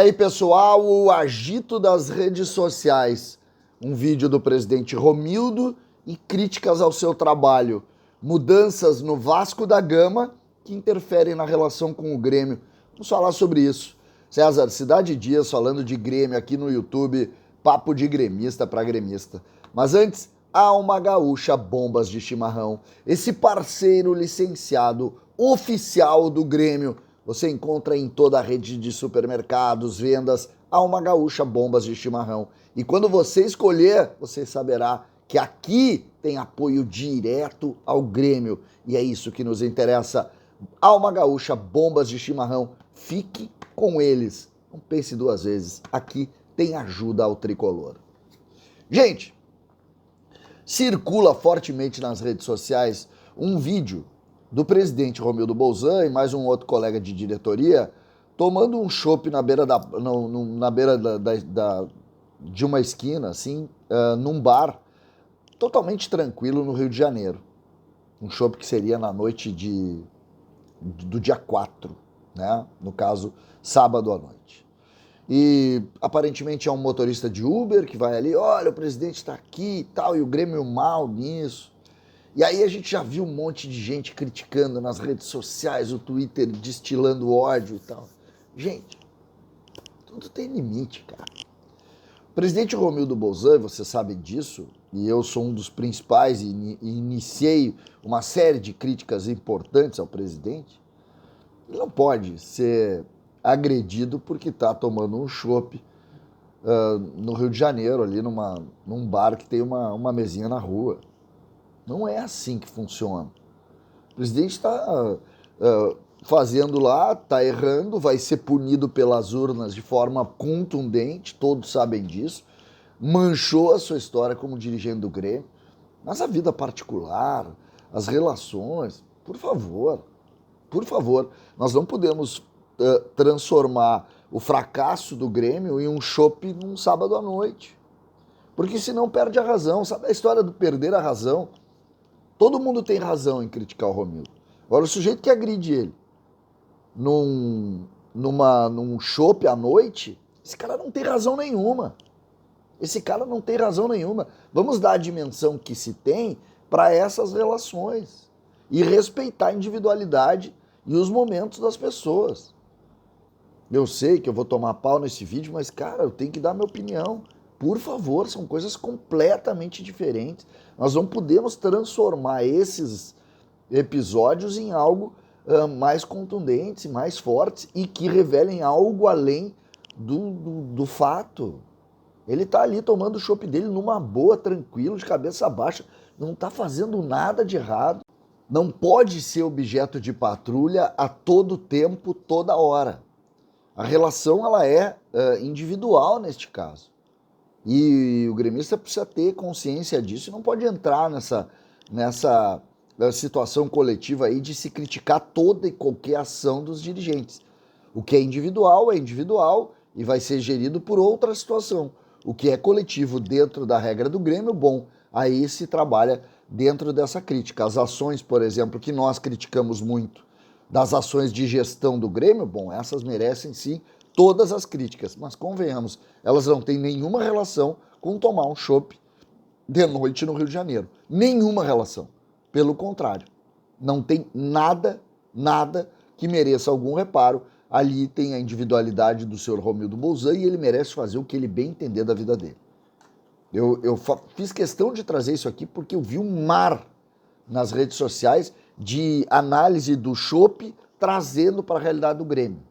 aí, pessoal, o agito das redes sociais. Um vídeo do presidente Romildo e críticas ao seu trabalho. Mudanças no Vasco da Gama que interferem na relação com o Grêmio. Vamos falar sobre isso. César, Cidade Dias falando de Grêmio aqui no YouTube. Papo de gremista para gremista. Mas antes, Alma Gaúcha Bombas de Chimarrão. Esse parceiro licenciado oficial do Grêmio. Você encontra em toda a rede de supermercados, vendas, Alma Gaúcha Bombas de Chimarrão. E quando você escolher, você saberá que aqui tem apoio direto ao Grêmio. E é isso que nos interessa. Alma Gaúcha Bombas de Chimarrão. Fique com eles. Não pense duas vezes. Aqui tem ajuda ao tricolor. Gente, circula fortemente nas redes sociais um vídeo do presidente Romildo Bolzan e mais um outro colega de diretoria tomando um chopp na beira, de uma esquina, assim, num bar totalmente tranquilo no Rio de Janeiro. Um chopp que seria na noite do dia 4, né? No caso, sábado à noite. E aparentemente é um motorista de Uber que vai ali, olha, o presidente está aqui e tal, e o Grêmio mal nisso. E aí a gente já viu um monte de gente criticando nas redes sociais, o Twitter destilando ódio e tal. Gente, tudo tem limite, cara. O presidente Romildo Bolzan, você sabe disso, e eu sou um dos principais e iniciei uma série de críticas importantes ao presidente, ele não pode ser agredido porque está tomando um chopp no Rio de Janeiro, ali num bar que tem uma mesinha na rua. Não é assim que funciona. O presidente está fazendo lá, está errando, vai ser punido pelas urnas de forma contundente, todos sabem disso, manchou a sua história como dirigente do Grêmio, mas a vida particular, as relações, por favor, nós não podemos transformar o fracasso do Grêmio em um chopp num sábado à noite, porque senão perde a razão. Sabe a história do perder a razão? Todo mundo tem razão em criticar o Romildo. Agora, o sujeito que agride ele num chopp à noite, esse cara não tem razão nenhuma. Vamos dar a dimensão que se tem para essas relações e respeitar a individualidade e os momentos das pessoas. Eu sei que eu vou tomar pau nesse vídeo, mas, cara, eu tenho que dar minha opinião. Por favor, são coisas completamente diferentes. Nós não podemos transformar esses episódios em algo mais contundentes, mais fortes e que revelem algo além do fato. Ele está ali tomando o chopp dele numa boa, tranquilo, de cabeça baixa, não está fazendo nada de errado. Não pode ser objeto de patrulha a todo tempo, toda hora. A relação ela é individual neste caso. E o gremista precisa ter consciência disso e não pode entrar nessa situação coletiva aí de se criticar toda e qualquer ação dos dirigentes. O que é individual e vai ser gerido por outra situação. O que é coletivo dentro da regra do Grêmio, bom, aí se trabalha dentro dessa crítica. As ações, por exemplo, que nós criticamos muito, das ações de gestão do Grêmio, bom, essas merecem sim todas as críticas, mas convenhamos, elas não têm nenhuma relação com tomar um chopp de noite no Rio de Janeiro. Nenhuma relação. Pelo contrário, não tem nada que mereça algum reparo. Ali tem a individualidade do senhor Romildo Bolzan e ele merece fazer o que ele bem entender da vida dele. Eu fiz questão de trazer isso aqui porque eu vi um mar nas redes sociais de análise do chopp trazendo para a realidade do Grêmio.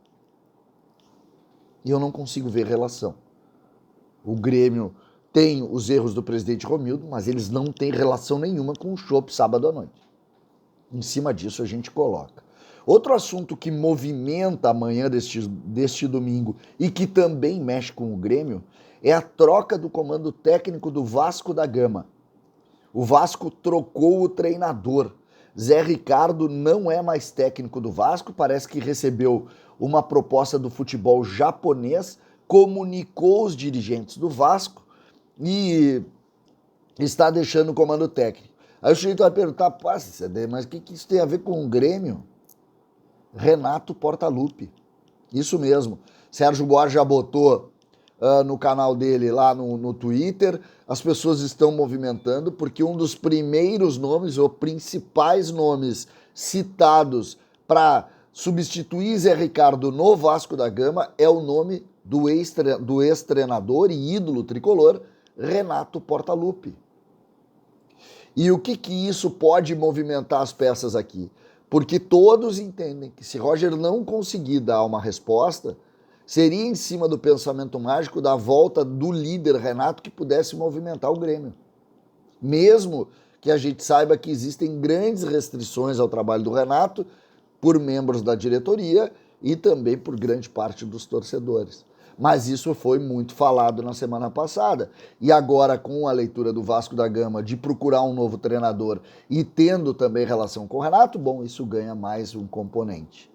E eu não consigo ver relação. O Grêmio tem os erros do presidente Romildo, mas eles não têm relação nenhuma com o chopp sábado à noite. Em cima disso a gente coloca. Outro assunto que movimenta a manhã deste domingo e que também mexe com o Grêmio é a troca do comando técnico do Vasco da Gama. O Vasco trocou o treinador. Zé Ricardo não é mais técnico do Vasco, parece que recebeu uma proposta do futebol japonês, comunicou os dirigentes do Vasco e está deixando o comando técnico. Aí o sujeito vai perguntar, mas o que isso tem a ver com o Grêmio? Renato Portaluppi, Isso mesmo. Sérgio Buarque já botou no canal dele lá no Twitter, as pessoas estão movimentando porque um dos primeiros nomes, ou principais nomes citados para substituir Zé Ricardo no Vasco da Gama é o nome do ex-treinador e ídolo tricolor, Renato Portaluppi. E o que isso pode movimentar as peças aqui? Porque todos entendem que se Roger não conseguir dar uma resposta, seria em cima do pensamento mágico da volta do líder Renato que pudesse movimentar o Grêmio. Mesmo que a gente saiba que existem grandes restrições ao trabalho do Renato por membros da diretoria e também por grande parte dos torcedores. Mas isso foi muito falado na semana passada. E agora, com a leitura do Vasco da Gama de procurar um novo treinador e tendo também relação com o Renato, bom, isso ganha mais um componente.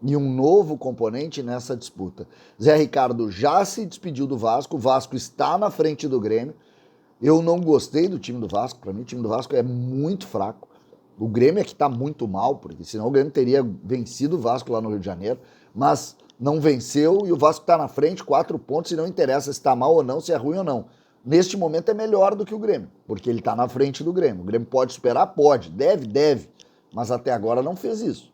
E um novo componente nessa disputa. Zé Ricardo já se despediu do Vasco, o Vasco está na frente do Grêmio. Eu não gostei do time do Vasco, para mim o time do Vasco é muito fraco. O Grêmio é que está muito mal, porque senão o Grêmio teria vencido o Vasco lá no Rio de Janeiro, mas não venceu e o Vasco está na frente, 4 pontos, e não interessa se está mal ou não, se é ruim ou não. Neste momento é melhor do que o Grêmio, porque ele está na frente do Grêmio. O Grêmio pode superar? Pode. Deve, mas até agora não fez isso.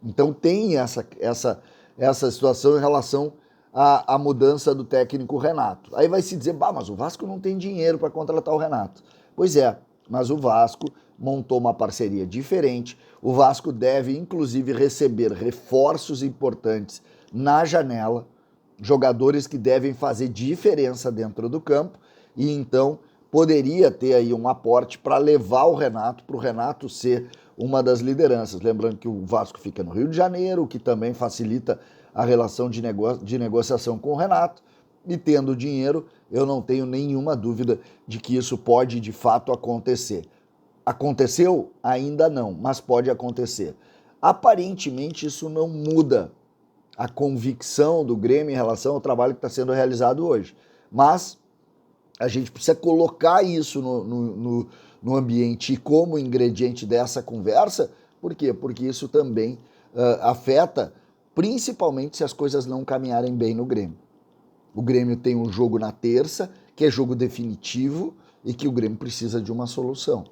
Então tem essa situação em relação à mudança do técnico Renato. Aí vai se dizer, mas o Vasco não tem dinheiro para contratar o Renato. Pois é, mas o Vasco montou uma parceria diferente. O Vasco deve, inclusive, receber reforços importantes na janela, jogadores que devem fazer diferença dentro do campo, e então poderia ter aí um aporte para levar o Renato, para o Renato ser uma das lideranças. Lembrando que o Vasco fica no Rio de Janeiro, o que também facilita a relação de negociação com o Renato, e tendo dinheiro, eu não tenho nenhuma dúvida de que isso pode de fato acontecer. Aconteceu? Ainda não, mas pode acontecer. Aparentemente isso não muda a convicção do Grêmio em relação ao trabalho que está sendo realizado hoje. Mas a gente precisa colocar isso no ambiente como ingrediente dessa conversa. Por quê? Porque isso também afeta, principalmente se as coisas não caminharem bem no Grêmio. O Grêmio tem um jogo na terça, que é jogo definitivo, e que o Grêmio precisa de uma solução.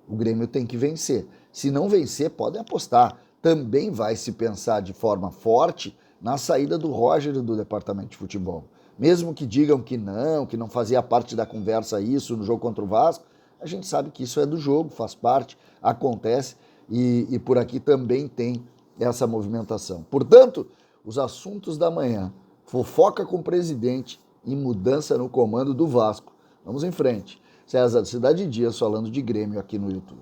O Grêmio tem que vencer. Se não vencer, podem apostar. Também vai se pensar de forma forte na saída do Roger do departamento de futebol. Mesmo que digam que não fazia parte da conversa isso no jogo contra o Vasco, a gente sabe que isso é do jogo, faz parte, acontece, e por aqui também tem essa movimentação. Portanto, os assuntos da manhã, fofoca com o presidente e mudança no comando do Vasco. Vamos em frente. César Cidade Dias falando de Grêmio aqui no YouTube.